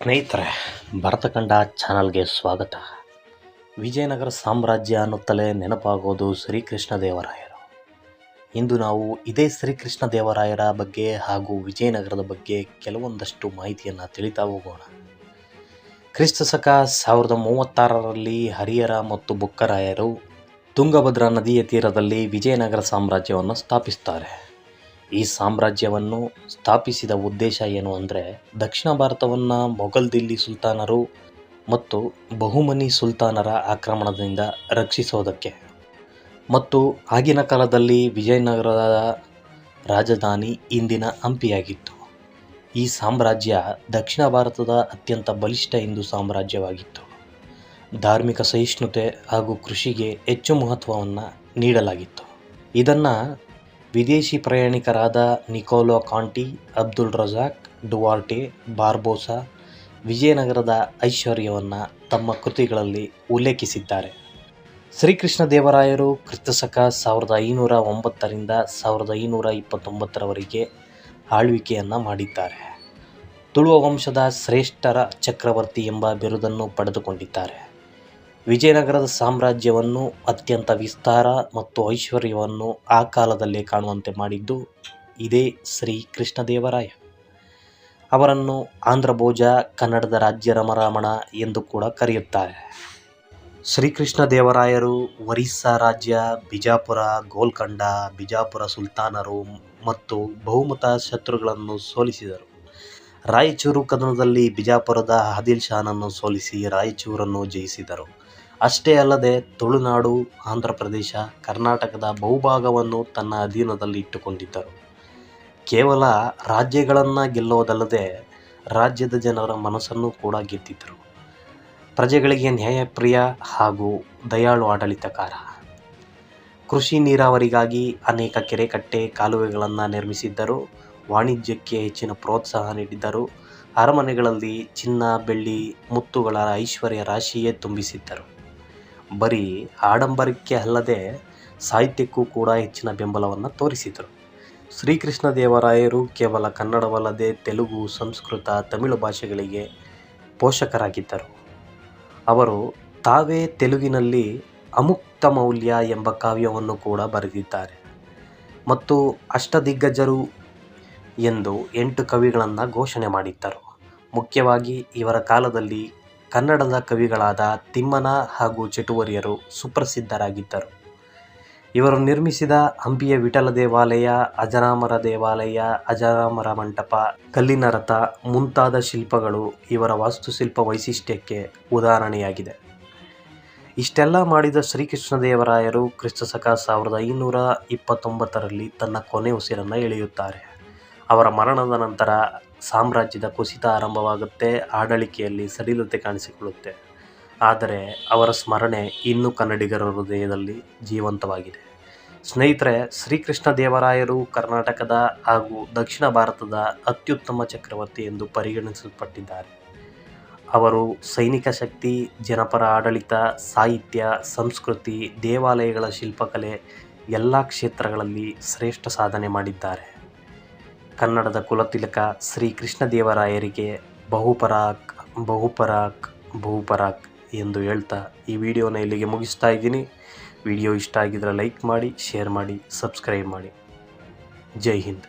ಸ್ನೇಹಿತರೆ, ಭರತಖಂಡ ಚಾನಲ್ಗೆ ಸ್ವಾಗತ. ವಿಜಯನಗರ ಸಾಮ್ರಾಜ್ಯ ಅನ್ನುತ್ತಲೇ ನೆನಪಾಗೋದು ಶ್ರೀಕೃಷ್ಣದೇವರಾಯರು. ಇಂದು ನಾವು ಇದೇ ಶ್ರೀಕೃಷ್ಣದೇವರಾಯರ ಬಗ್ಗೆ ಹಾಗೂ ವಿಜಯನಗರದ ಬಗ್ಗೆ ಕೆಲವೊಂದಷ್ಟು ಮಾಹಿತಿಯನ್ನು ತಿಳಿತಾ ಹೋಗೋಣ. ಕ್ರಿಸ್ತಶಕ 1036ರಲ್ಲಿ ಹರಿಹರ ಮತ್ತು ಬುಕ್ಕರಾಯರು ತುಂಗಭದ್ರಾ ನದಿಯ ತೀರದಲ್ಲಿ ವಿಜಯನಗರ ಸಾಮ್ರಾಜ್ಯವನ್ನು ಸ್ಥಾಪಿಸ್ತಾರೆ. ಈ ಸಾಮ್ರಾಜ್ಯವನ್ನು ಸ್ಥಾಪಿಸಿದ ಉದ್ದೇಶ ಏನು ಅಂದರೆ, ದಕ್ಷಿಣ ಭಾರತವನ್ನು ಮೊಘಲ್ ದಿಲ್ಲಿ ಸುಲ್ತಾನರು ಮತ್ತು ಬಹುಮನಿ ಸುಲ್ತಾನರ ಆಕ್ರಮಣದಿಂದ ರಕ್ಷಿಸೋದಕ್ಕೆ. ಮತ್ತು ಆಗಿನ ಕಾಲದಲ್ಲಿ ವಿಜಯನಗರದ ರಾಜಧಾನಿ ಇಂದಿನ ಹಂಪಿಯಾಗಿತ್ತು. ಈ ಸಾಮ್ರಾಜ್ಯ ದಕ್ಷಿಣ ಭಾರತದ ಅತ್ಯಂತ ಬಲಿಷ್ಠ ಹಿಂದೂ ಸಾಮ್ರಾಜ್ಯವಾಗಿತ್ತು. ಧಾರ್ಮಿಕ ಸಹಿಷ್ಣುತೆ ಹಾಗೂ ಕೃಷಿಗೆ ಹೆಚ್ಚು ಮಹತ್ವವನ್ನು ನೀಡಲಾಗಿತ್ತು. ಇದನ್ನು ವಿದೇಶಿ ಪ್ರಯಾಣಿಕರಾದ Nicolo Conti, Abdul Razzak, Duarte, Barbosa ವಿಜಯನಗರದ ಐಶ್ವರ್ಯವನ್ನು ತಮ್ಮ ಕೃತಿಗಳಲ್ಲಿ ಉಲ್ಲೇಖಿಸಿದ್ದಾರೆ. ಶ್ರೀಕೃಷ್ಣದೇವರಾಯರು ಕ್ರಿಸ್ತಶಕ 1509ರಿಂದ 1529ರವರೆಗೆ ಆಳ್ವಿಕೆಯನ್ನು ಮಾಡಿದ್ದಾರೆ. ತುಳುವ ವಂಶದ ಶ್ರೇಷ್ಠರ ಚಕ್ರವರ್ತಿ ಎಂಬ ಬಿರುದನ್ನು ಪಡೆದುಕೊಂಡಿದ್ದಾರೆ. ವಿಜಯನಗರದ ಸಾಮ್ರಾಜ್ಯವನ್ನು ಅತ್ಯಂತ ವಿಸ್ತಾರ ಮತ್ತು ಐಶ್ವರ್ಯವನ್ನು ಆ ಕಾಲದಲ್ಲೇ ಕಾಣುವಂತೆ ಮಾಡಿದ್ದು ಇದೇ ಶ್ರೀ ಕೃಷ್ಣದೇವರಾಯ. ಅವರನ್ನು ಆಂಧ್ರಭೋಜ, ಕನ್ನಡದ ರಾಜ್ಯ ರಮರಾಮಣ ಎಂದು ಕೂಡ ಕರೆಯುತ್ತಾರೆ. ಶ್ರೀಕೃಷ್ಣದೇವರಾಯರು ಒರಿಸ್ಸಾ ರಾಜ್ಯ, ಬಿಜಾಪುರ, ಗೋಲ್ಕೊಂಡ, ಬಿಜಾಪುರ ಸುಲ್ತಾನರು ಮತ್ತು ಬಹುಮತ ಶತ್ರುಗಳನ್ನು ಸೋಲಿಸಿದರು. ರಾಯಚೂರು ಕದನದಲ್ಲಿ ಬಿಜಾಪುರದ ಆದಿಲ್ ಶಾನನ್ನು ಸೋಲಿಸಿ ರಾಯಚೂರನ್ನು ಜಯಿಸಿದರು. ಅಷ್ಟೇ ಅಲ್ಲದೆ ತುಳುನಾಡು, ಆಂಧ್ರಪ್ರದೇಶ, ಕರ್ನಾಟಕದ ಬಹುಭಾಗವನ್ನು ತನ್ನ ಅಧೀನದಲ್ಲಿ ಇಟ್ಟುಕೊಂಡಿದ್ದರು. ಕೇವಲ ರಾಜ್ಯಗಳನ್ನು ಗೆಲ್ಲೋದಲ್ಲದೆ ರಾಜ್ಯದ ಜನರ ಮನಸ್ಸನ್ನು ಕೂಡ ಗೆದ್ದಿದ್ದರು. ಪ್ರಜೆಗಳಿಗೆ ನ್ಯಾಯಪ್ರಿಯ ಹಾಗೂ ದಯಾಳು ಆಡಳಿತಕಾರ. ಕೃಷಿ ನೀರಾವರಿಗಾಗಿ ಅನೇಕ ಕೆರೆಕಟ್ಟೆ, ಕಾಲುವೆಗಳನ್ನು ನಿರ್ಮಿಸಿದ್ದರು. ವಾಣಿಜ್ಯಕ್ಕೆ ಹೆಚ್ಚಿನ ಪ್ರೋತ್ಸಾಹ ನೀಡಿದ್ದರು. ಅರಮನೆಗಳಲ್ಲಿ ಚಿನ್ನ, ಬೆಳ್ಳಿ, ಮುತ್ತುಗಳ ಐಶ್ವರ್ಯ ರಾಶಿಯೇ ತುಂಬಿಸಿದ್ದರು. ಬರೀ ಆಡಂಬರಕ್ಕೆ ಅಲ್ಲದೆ ಸಾಹಿತ್ಯಕ್ಕೂ ಕೂಡ ಹೆಚ್ಚಿನ ಬೆಂಬಲವನ್ನು ತೋರಿಸಿದರು. ಶ್ರೀಕೃಷ್ಣದೇವರಾಯರು ಕೇವಲ ಕನ್ನಡವಲ್ಲದೆ ತೆಲುಗು, ಸಂಸ್ಕೃತ, ತಮಿಳು ಭಾಷೆಗಳಿಗೆ ಪೋಷಕರಾಗಿದ್ದರು. ಅವರು ತಾವೇ ತೆಲುಗಿನಲ್ಲಿ ಅಮುಕ್ತಮೌಲ್ಯ ಎಂಬ ಕಾವ್ಯವನ್ನು ಕೂಡ ಬರೆದಿದ್ದಾರೆ ಮತ್ತು ಅಷ್ಟದಿಗ್ಗಜರು ಎಂದು 8 ಕವಿಗಳನ್ನು ಘೋಷಣೆ ಮಾಡಿದ್ದರು. ಮುಖ್ಯವಾಗಿ ಇವರ ಕಾಲದಲ್ಲಿ ಕನ್ನಡದ ಕವಿಗಳಾದ ತಿಮ್ಮನ ಹಾಗೂ ಚಟುವರ್ಯರು ಸುಪ್ರಸಿದ್ಧರಾಗಿದ್ದರು. ಇವರು ನಿರ್ಮಿಸಿದ ಹಂಪಿಯ ವಿಠಲ ದೇವಾಲಯ, ಅಜರಾಮರ ದೇವಾಲಯ, ಅಜರಾಮರ ಮಂಟಪ, ಕಲ್ಲಿನ ರಥ ಮುಂತಾದ ಶಿಲ್ಪಗಳು ಇವರ ವಾಸ್ತುಶಿಲ್ಪ ವೈಶಿಷ್ಟ್ಯಕ್ಕೆ ಉದಾಹರಣೆಯಾಗಿದೆ. ಇಷ್ಟೆಲ್ಲ ಮಾಡಿದ ಶ್ರೀಕೃಷ್ಣದೇವರಾಯರು ಕ್ರಿಸ್ತಶಕ 1529ರಲ್ಲಿ ತನ್ನ ಕೊನೆ ಉಸಿರನ್ನು ಎಳೆಯುತ್ತಾರೆ. ಅವರ ಮರಣದ ನಂತರ ಸಾಮ್ರಾಜ್ಯದ ಕುಸಿತ ಆರಂಭವಾಗುತ್ತೆ. ಆಡಳಿಕೆಯಲ್ಲಿ ಸಡಿಲತೆ ಕಾಣಿಸಿಕೊಳ್ಳುತ್ತೆ. ಆದರೆ ಅವರ ಸ್ಮರಣೆ ಇನ್ನೂ ಕನ್ನಡಿಗರ ಹೃದಯದಲ್ಲಿ ಜೀವಂತವಾಗಿದೆ. ಸ್ನೇಹಿತರೆ, ಶ್ರೀಕೃಷ್ಣದೇವರಾಯರು ಕರ್ನಾಟಕದ ಹಾಗೂ ದಕ್ಷಿಣ ಭಾರತದ ಅತ್ಯುತ್ತಮ ಚಕ್ರವರ್ತಿ ಎಂದು ಪರಿಗಣಿಸಲ್ಪಟ್ಟಿದ್ದಾರೆ. ಅವರು ಸೈನಿಕ ಶಕ್ತಿ, ಜನಪರ ಆಡಳಿತ, ಸಾಹಿತ್ಯ, ಸಂಸ್ಕೃತಿ, ದೇವಾಲಯಗಳ ಶಿಲ್ಪಕಲೆ ಎಲ್ಲ ಕ್ಷೇತ್ರಗಳಲ್ಲಿ ಶ್ರೇಷ್ಠ ಸಾಧನೆ ಮಾಡಿದ್ದಾರೆ. ಕನ್ನಡದ ಕುಲತಿಲಕ ಶ್ರೀ ಕೃಷ್ಣದೇವರಾಯರಿಗೆ ಬಹುಪರಾಕ್ ಬಹುಪರಾಕ್ ಬಹುಪರಾಕ್ ಎಂದು ಹೇಳ್ತಾ ಈ ವಿಡಿಯೋನ ಇಲ್ಲಿಗೆ ಮುಗಿಸ್ತಾ ಇದ್ದೀನಿ. ವಿಡಿಯೋ ಇಷ್ಟ ಆಗಿದ್ರೆ ಲೈಕ್ ಮಾಡಿ, ಶೇರ್ ಮಾಡಿ, ಸಬ್ಸ್ಕ್ರೈಬ್ ಮಾಡಿ. ಜೈ ಹಿಂದ್.